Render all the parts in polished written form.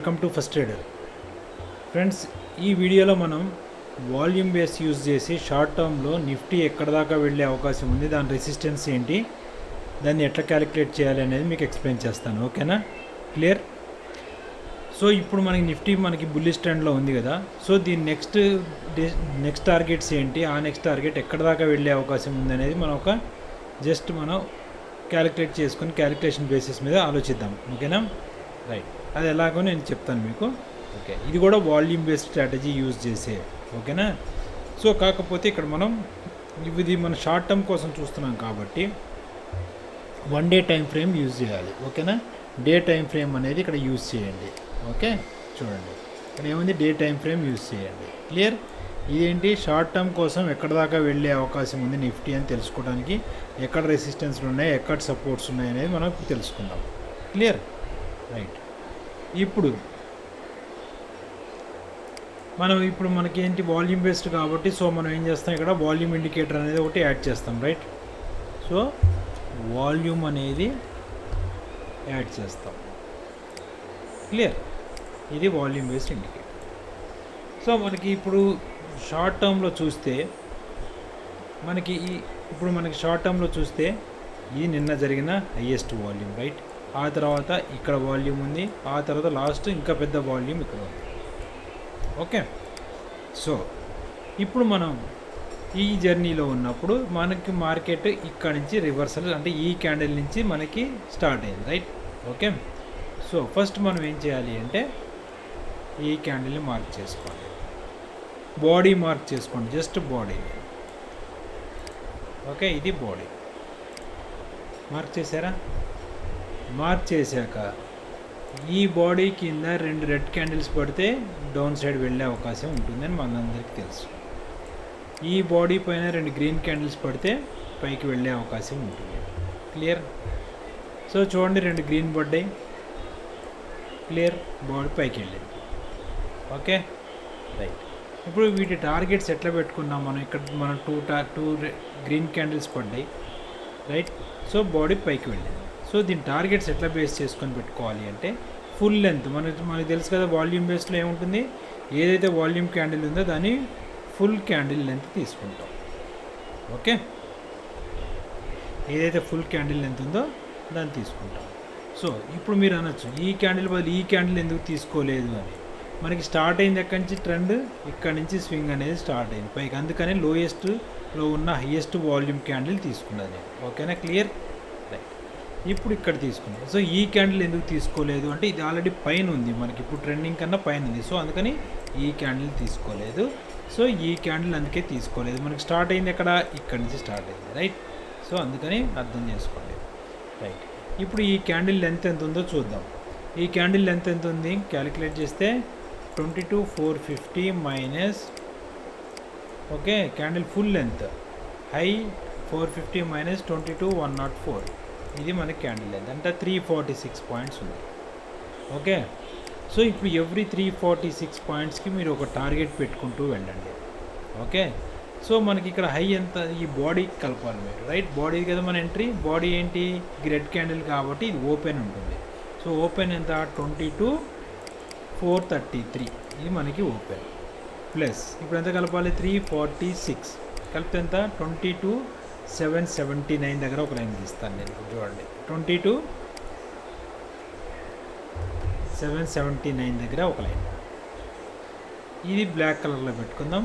Welcome to first trader friends. ఈ వీడియోలో మనం వాల్యూమ్ బేస్ యూజ్ చేసి షార్ట్ టర్మ్లో నిఫ్టీ ఎక్కడ దాకా వెళ్ళే అవకాశం ఉంది, దాని రెసిస్టెన్స్ ఏంటి, దాన్ని ఎట్లా క్యాలిక్యులేట్ చేయాలి అనేది మీకు ఎక్స్ప్లెయిన్ చేస్తాను. ఓకేనా? క్లియర్? సో ఇప్పుడు మనకి నిఫ్టీ బుల్లిష్ ట్రెండ్లో ఉంది కదా. సో దీని నెక్స్ట్ టార్గెట్స్ ఏంటి, ఆ నెక్స్ట్ టార్గెట్ ఎక్కడ దాకా వెళ్ళే అవకాశం ఉంది అనేది మనం క్యాలిక్యులేట్ చేసుకొని క్యాలిక్యులేషన్ బేసిస్ మీద ఆలోచిద్దాం. ఓకేనా? రైట్. అది ఎలాగో నేను చెప్తాను మీకు. ఓకే, ఇది కూడా వాల్యూమ్ బేస్డ్ స్ట్రాటజీ యూజ్ చేసే. ఓకేనా? సో కాకపోతే ఇక్కడ ఇది మన షార్ట్ టర్మ్ కోసం చూస్తున్నాం కాబట్టి 1 డే టైం ఫ్రేమ్ యూజ్ చేయాలి. ఓకేనా? డే టైం ఫ్రేమ్ అనేది ఇక్కడ యూజ్ చేయండి. ఓకే, చూడండి ఇక్కడ ఏముంది, డే టైం ఫ్రేమ్ యూజ్ చేయండి. క్లియర్? ఇదేంటి, షార్ట్ టర్మ్ కోసం ఎక్కడ దాకా వెళ్ళే అవకాశం ఉంది నిఫ్టీ అని తెలుసుకోవడానికి ఎక్కడ రెసిస్టెన్స్లు ఉన్నాయి, ఎక్కడ సపోర్ట్స్ ఉన్నాయి అనేది మనం తెలుసుకుందాం. క్లియర్? రైట్. ఇప్పుడు మనకేంటి, వాల్యూమ్ బేస్డ్ కాబట్టి సో మనం ఏం చేస్తాం, ఇక్కడ వాల్యూమ్ ఇండికేటర్ అనేది ఒకటి యాడ్ చేస్తాం. రైట్? సో వాల్యూమ్ అనేది యాడ్ చేస్తాం. క్లియర్? ఇది వాల్యూమ్ బేస్డ్ ఇండికేటర్. సో మనకి ఇప్పుడు షార్ట్ టర్మ్లో చూస్తే ఇది నిన్న జరిగిన హైయెస్ట్ వాల్యూమ్. రైట్? ఆ తర్వాత ఇక్కడ వాల్యూమ్ ఉంది, ఆ తర్వాత లాస్ట్ ఇంకా పెద్ద వాల్యూమ్ ఇక్కడ ఉంది. ఓకే, సో ఇప్పుడు మనం ఈ జర్నీలో ఉన్నప్పుడు మనకి మార్కెట్ ఇక్కడ నుంచి రివర్సల్, అంటే ఈ క్యాండిల్ నుంచి మనకి స్టార్ట్ అయింది. రైట్? ఓకే, సో ఫస్ట్ మనం ఏం చేయాలి అంటే ఈ క్యాండిల్ని మార్క్ చేసుకోండి, బాడీ మార్క్ చేసుకోండి, జస్ట్ బాడీ. ఓకే, ఇది బాడీ మార్క్ చేశారా? మార్క్ చేశాక ఈ బాడీ కింద 2 రెడ్ క్యాండిల్స్ పడితే డౌన్ సైడ్ వెళ్ళే అవకాశం ఉంటుందని మనందరికీ తెలుసు. ఈ బాడీ పైన 2 గ్రీన్ క్యాండిల్స్ పడితే పైకి వెళ్ళే అవకాశం ఉంటుంది. క్లియర్? సో చూడండి, 2 గ్రీన్ పడ్డాయి. క్లియర్? బాడీ పైకి వెళ్ళింది. Okay, right. ఇప్పుడు వీటి టార్గెట్స్ ఎట్లా పెట్టుకున్నాం మనం 2 గ్రీన్ క్యాండిల్స్ పడ్డాయి. రైట్? సో బాడీ పైకి వెళ్ళింది. సో దీని టార్గెట్స్ ఎట్లా బేస్ చేసుకొని పెట్టుకోవాలి అంటే ఫుల్ లెంత్. మనకి తెలుసు కదా, వాల్యూమ్ బేస్లో ఏముంటుంది, ఏదైతే వాల్యూమ్ క్యాండిల్ ఉందో దాన్ని ఫుల్ క్యాండిల్ లెంత్ తీసుకుంటాం. ఓకే, ఏదైతే ఫుల్ క్యాండిల్ లెంత్ ఉందో దాన్ని తీసుకుంటాం. సో ఇప్పుడు మీరు అనొచ్చు, ఈ క్యాండిల్ బదులు ఈ క్యాండిల్ ఎందుకు తీసుకోలేదు అని. మనకి స్టార్ట్ అయింది ఎక్కడి నుంచి, ట్రెండ్ ఇక్కడ నుంచి స్వింగ్ అనేది స్టార్ట్ అయింది పైకి, అందుకనే లోయెస్ట్లో ఉన్న హైయెస్ట్ వాల్యూమ్ క్యాండిల్ తీసుకున్నది నేను. ఓకేనా? క్లియర్? రైట్. ఇప్పుడు ఇక్కడ తీసుకున్నాం. సో ఈ క్యాండిల్ ఎందుకు తీసుకోలేదు అంటే ఇది ఆల్రెడీ పైన ఉంది, మనకి ఇప్పుడు ట్రెండింగ్ కన్నా పైన ఉంది. సో అందుకని ఈ క్యాండిల్ తీసుకోలేదు. సో ఈ క్యాండిల్ అందుకే తీసుకోలేదు. మనకి స్టార్ట్ అయింది ఇక్కడ నుంచి స్టార్ట్ అయింది. రైట్? సో అందుకని అర్థం చేసుకోండి. రైట్. ఇప్పుడు ఈ క్యాండిల్ లెంత్ ఎంత ఉందో చూద్దాం. ఈ క్యాండిల్ లెంత్ ఎంత ఉంది క్యాలిక్యులేట్ చేస్తే 22,450 minus, okay, candle full length high 450 minus 22,104, ఇది మనకి క్యాండిల్ లెంత్ అంటే 346 పాయింట్స్ ఉంది. ఓకే, సో ఇప్పుడు ఎవ్రీ 346 పాయింట్స్కి మీరు ఒక టార్గెట్ పెట్టుకుంటూ వెళ్ళండి. ఓకే, సో మనకి ఇక్కడ హై ఎంత, ఈ బాడీకి కలపాలి మీరు. రైట్? బాడీ కదా మన ఎంట్రీ. బాడీ ఏంటి, రెడ్ క్యాండిల్ కాబట్టి ఇది ఓపెన్ ఉంటుంది. సో ఓపెన్ ఎంత, 22,433, ఇది మనకి ఓపెన్. ప్లస్ ఇప్పుడు ఎంత కలపాలి, 346 కలిపితే ఎంత, 22,779 దగ్గర ఒక లైన్ తీస్తాను నేను. చూడండి, 22,779 దగ్గర ఒక లైన్, ఇది బ్లాక్ కలర్లో పెట్టుకుందాం.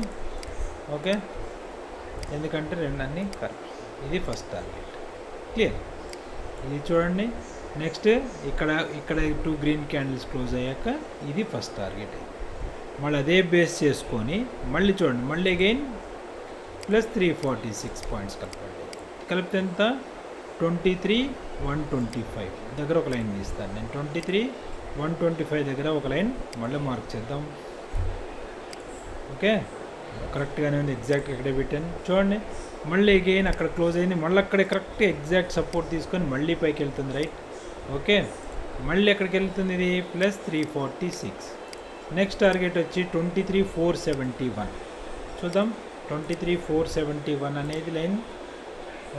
ఓకే, ఎందుకంటే రెండన్నీ కరెక్ట్. ఇది ఫస్ట్ టార్గెట్. క్లియర్? ఇది చూడండి. నెక్స్ట్ ఇక్కడ 2 గ్రీన్ క్యాండిల్స్ క్లోజ్ అయ్యాక ఇది ఫస్ట్ టార్గెట్. మళ్ళీ అదే బేస్ చేసుకొని మళ్ళీ చూడండి, మళ్ళీ అగైన్ ప్లస్ 346 పాయింట్స్ కలపండి. కలిపితే ఎంత, 23,125 దగ్గర ఒక లైన్ తీస్తాను నేను. 23,125 దగ్గర ఒక లైన్ మళ్ళీ మార్క్ చేద్దాం. ఓకే, కరెక్ట్గానే ఉంది, ఎగ్జాక్ట్గా ఇక్కడే పెట్టాను. చూడండి, మళ్ళీ అగైన్ అక్కడ క్లోజ్ అయింది, మళ్ళీ అక్కడే కరెక్ట్ ఎగ్జాక్ట్ సపోర్ట్ తీసుకొని మళ్ళీ పైకి వెళ్తుంది. రైట్? ఓకే, మళ్ళీ ఎక్కడికి వెళ్తుంది, ఇది ప్లస్ 346. నెక్స్ట్ టార్గెట్ వచ్చి 23,471. చూద్దాం, 23,471 అనేది లైన్.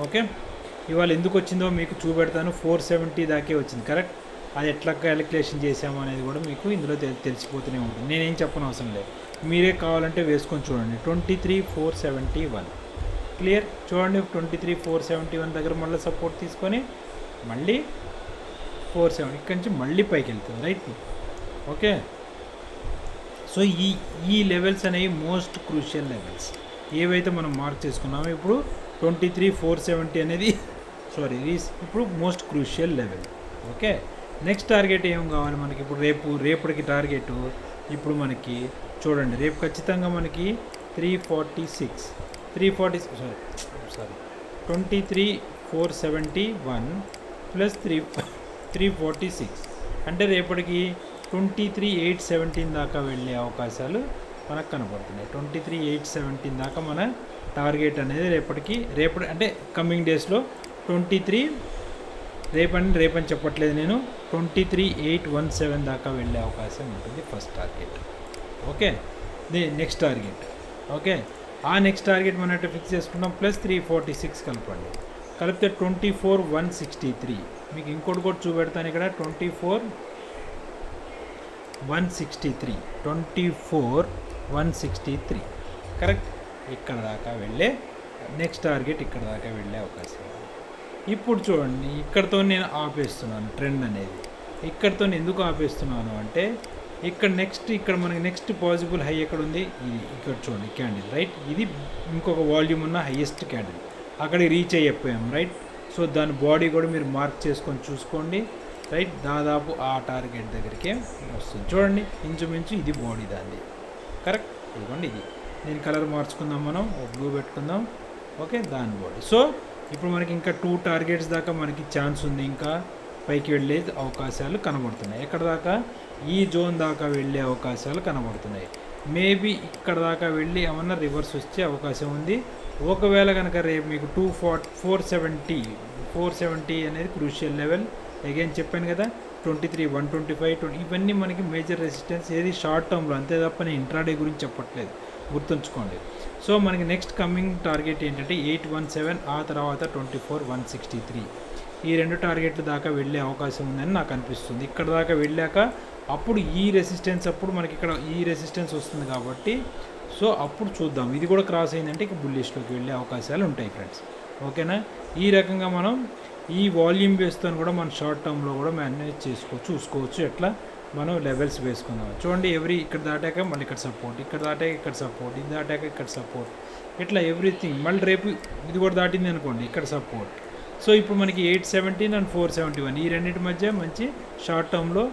ఓకే, ఇవాళ ఎందుకు వచ్చిందో మీకు చూపెడతాను. 470 దాకే వచ్చింది. కరెక్ట్? అది ఎట్లా క్యాలిక్యులేషన్ చేసాము అనేది కూడా మీకు ఇందులో తెలిసిపోతూనే ఉంటుంది. నేనేం చెప్పని అవసరం లేదు, మీరే కావాలంటే వేసుకొని చూడండి. 23,471 క్లియర్. చూడండి 23,471 దగ్గర మళ్ళీ సపోర్ట్ తీసుకొని మళ్ళీ 47 ఇక్కడి నుంచి మళ్ళీ పైకి వెళ్తుంది, రైట్. ఓకే, సో ఈ లెవెల్స్ అనేవి మోస్ట్ క్రూషియల్ లెవెల్స్ ఏవైతే మనం మార్క్ చేసుకున్నామో. ఇప్పుడు 23,470 అనేది ఇప్పుడు most crucial level. Okay, next target ఏం కావాలి మనకి ఇప్పుడు? రేపటికి టార్గెట్ ఇప్పుడు మనకి చూడండి, రేపు ఖచ్చితంగా మనకి 23,471 ప్లస్ 346 అంటే రేపటికి 23,817 దాకా వెళ్ళే అవకాశాలు మనకు కనపడుతున్నాయి. 23,817 దాకా మన టార్గెట్ అనేది రేపటి అంటే కమింగ్ డేస్లో 23 రేపని చెప్పట్లేదు నేను, 23,817 దాకా వెళ్ళే అవకాశం ఉంటుంది first target. Okay, next target. Okay, ఆ నెక్స్ట్ టార్గెట్ మనం ఫిక్స్ చేసుకున్నాం. ప్లస్ 346 కలపండి, కలిపితే 24,163. మీకు ఇంకోటి కూడా చూపెడతాను ఇక్కడ, 24,163 కరెక్ట్. ఇక్కడ దాకా వెళ్ళే నెక్స్ట్ టార్గెట్ ఇక్కడ దాకా వెళ్ళే అవకాశం. ఇప్పుడు చూడండి, ఇక్కడతో నేను ఆపేస్తున్నాను ట్రెండ్ అనేది. ఇక్కడతో ఎందుకు ఆపేస్తున్నాను అంటే ఇక్కడ మనకి నెక్స్ట్ పాసిబుల్ హై ఎక్కడ ఉంది? ఇది ఇక్కడ చూడండి క్యాండిల్, రైట్. ఇది ఇంకొక వాల్యూమ్ ఉన్న హైయెస్ట్ క్యాండిల్, అక్కడికి రీచ్ అయిపోయాం, రైట్. సో దాని బాడీ కూడా మీరు మార్క్ చేసుకొని చూసుకోండి, రైట్. దాదాపు ఆ టార్గెట్ దగ్గరికే వస్తుంది చూడండి, ఇంచుమించు ఇది బాడీ దాన్ని, కరెక్ట్. ఇదిగోండి, ఇది నేను కలర్ మార్చుకుందాం, మనం బ్లూ పెట్టుకుందాం. ఓకే, దాని బాడీ. సో ఇప్పుడు మనకి ఇంకా 2 టార్గెట్స్ దాకా మనకి ఛాన్స్ ఉంది, ఇంకా పైకి వెళ్ళే అవకాశాలు కనబడుతున్నాయి. ఎక్కడ దాకా? ఈ జోన్ దాకా వెళ్ళే అవకాశాలు కనబడుతున్నాయి. మేబీ ఇక్కడ దాకా వెళ్ళి ఏమన్నా రివర్స్ వచ్చే అవకాశం ఉంది. ఒకవేళ కనుక రేపు మీకు 470 అనేది క్రూషియల్ లెవెల్. అగైన్ చెప్పాను కదా, 23, 125 ఇవన్నీ మనకి మేజర్ రెసిస్టెన్స్. ఏది షార్ట్ టర్మ్లో, అంతే తప్ప నేను ఇంట్రాడే గురించి చెప్పట్లేదు, గుర్తుంచుకోండి. సో మనకి నెక్స్ట్ కమింగ్ టార్గెట్ ఏంటంటే 817, ఆ తర్వాత 24,163. ఈ 2 టార్గెట్ల దాకా వెళ్ళే అవకాశం ఉందని నాకు అనిపిస్తుంది. ఇక్కడ దాకా వెళ్ళాక అప్పుడు ఈ రెసిస్టెన్స్, అప్పుడు మనకి ఇక్కడ ఈ రెసిస్టెన్స్ వస్తుంది కాబట్టి సో అప్పుడు చూద్దాం. ఇది కూడా క్రాస్ అయిందంటే ఇక బుల్లిష్లోకి వెళ్ళే అవకాశాలు ఉంటాయి ఫ్రెండ్స్. ఓకేనా, ఈ రకంగా మనం ఈ వాల్యూమ్ బేస్తో కూడా మనం షార్ట్ టర్మ్లో కూడా మేనేజ్ చూసుకోవచ్చు. ఎట్లా మనం లెవెల్స్ వేసుకుందాం. చూడండి, ఇక్కడ దాటాక మళ్ళీ ఇక్కడ సపోర్ట్, ఇక్కడ దాటాక ఇక్కడ సపోర్ట్, ఇది దాటాక ఇక్కడ సపోర్ట్, ఇట్లా ఎవ్రీథింగ్. మళ్ళీ రేపు ఇది కూడా దాటింది అనుకోండి, ఇక్కడ సపోర్ట్. సో ఇప్పుడు మనకి 817 అండ్ 471 ఈ రెండింటి మధ్య మంచి షార్ట్ టర్మ్లో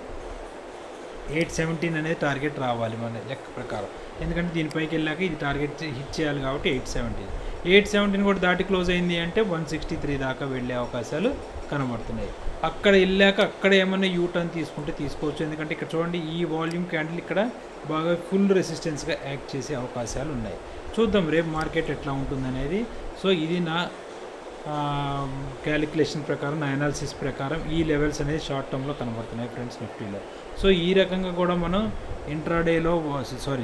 817 అనేది టార్గెట్ రావాలి మన లెక్క ప్రకారం. ఎందుకంటే దీనిపైకి వెళ్ళాక ఇది టార్గెట్ హిట్ చేయాలి కాబట్టి 817 కూడా దాటి క్లోజ్ అయింది అంటే 163 దాకా వెళ్ళే అవకాశాలు కనబడుతున్నాయి. అక్కడ వెళ్ళాక అక్కడ ఏమన్నా యూటర్న్ తీసుకుంటే తీసుకోవచ్చు. ఎందుకంటే ఇక్కడ చూడండి, ఈ వాల్యూమ్ క్యాండిల్ ఇక్కడ బాగా ఫుల్ రెసిస్టెన్స్గా యాక్ట్ చేసే అవకాశాలు ఉన్నాయి. చూద్దాం రేపు మార్కెట్ ఎట్లా ఉంటుందనేది. సో ఇది నా క్యాలిక్యులేషన్ ప్రకారం, నా అనాలిసిస్ ప్రకారం ఈ లెవెల్స్ అనేది షార్ట్ టర్మ్లో కనబడుతున్నాయి ఫ్రెండ్స్ నిఫ్టీలో. సో ఈ రకంగా కూడా మనం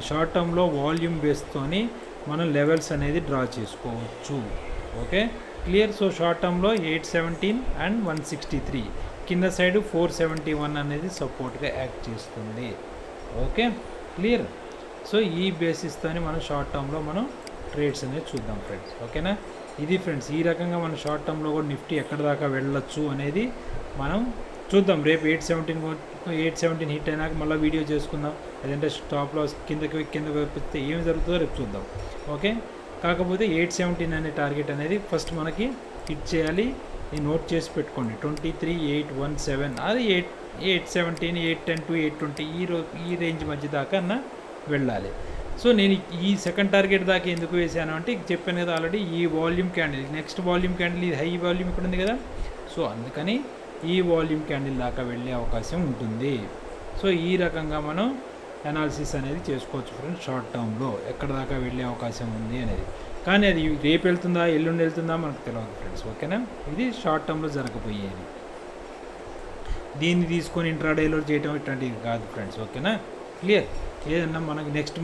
షార్ట్ టర్మ్లో వాల్యూమ్ బేస్తోని మనం లెవెల్స్ అనేది డ్రా చేసుకోవచ్చు. Okay, clear. సో షార్ట్ టర్మ్లో 817 అండ్ 163, కింద సైడ్ 471 అనేది సపోర్ట్గా యాక్ట్ చేస్తుంది. Okay, clear. సో ఈ బేసిస్తోని మనం షార్ట్ టర్మ్లో మనం ట్రేడ్స్ అనేది చూద్దాం ఫ్రెండ్స్. ఓకేనా, ఇది ఫ్రెండ్స్. ఈ రకంగా మన షార్ట్ టర్మ్లో కూడా నిఫ్టీ ఎక్కడ దాకా వెళ్ళొచ్చు అనేది మనం చూద్దాం. రేపు 817 హిట్ అయినాక మళ్ళీ వీడియో చేసుకుందాం. లేదంటే స్టాప్ లాస్ కిందకి వస్తే ఏమి జరుగుతుందో రేపు చూద్దాం. ఓకే, కాకపోతే 817 అనే టార్గెట్ అనేది ఫస్ట్ మనకి హిట్ చేయాలి. ఈ నోట్ చేసి పెట్టుకోండి, 23,817 అది 817, 810 to 820 ఈ రేంజ్ మధ్య దాకా వెళ్ళాలి. సో నేను ఈ సెకండ్ టార్గెట్ దాకా ఎందుకు వేసాను అంటే చెప్పాను కదా ఆల్రెడీ, ఈ volume candle, next volume candle, ఇది హై వాల్యూమ్ ఇక్కడ ఉంది కదా. సో అందుకని ఈ వాల్యూమ్ క్యాండిల్ దాకా వెళ్ళే అవకాశం ఉంటుంది. సో ఈ రకంగా మనం అనాలిసిస్ అనేది చేసుకోవచ్చు ఫ్రెండ్స్. షార్ట్ టర్మ్లో ఎక్కడ దాకా వెళ్ళే అవకాశం ఉంది అనేది, కానీ అది రేపు వెళ్తుందా ఎల్లుండి వెళ్తుందా మనకు తెలియదు ఫ్రెండ్స్. ఓకేనా, ఇది షార్ట్ టర్మ్లో జరగబోయేది. దీన్ని తీసుకొని ఇంట్రాడేలో చేయడం ఇట్లాంటివి కాదు ఫ్రెండ్స్. ఓకేనా, క్లియర్. ఏదన్నా మనకి నెక్స్ట్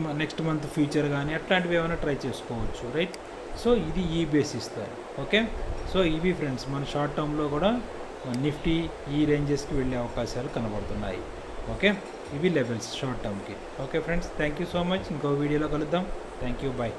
మంత్ ఫ్యూచర్ కానీ అట్లాంటివి ఏమైనా ట్రై చేసుకోవచ్చు, రైట్. సో ఇది ఈ బేసిస్. ఓకే, సో ఇవి ఫ్రెండ్స్ మన షార్ట్ టర్మ్లో కూడా నిఫ్టీ ఈ రేంజెస్కి వెళ్ళే అవకాశాలు కనబడుతున్నాయి. ఓకే, ఇవి లెవెల్స్ షార్ట్ టర్మ్కి. Okay friends, thank you so much. ఇంకో వీడియోలో కలుద్దాం. Thank you, bye.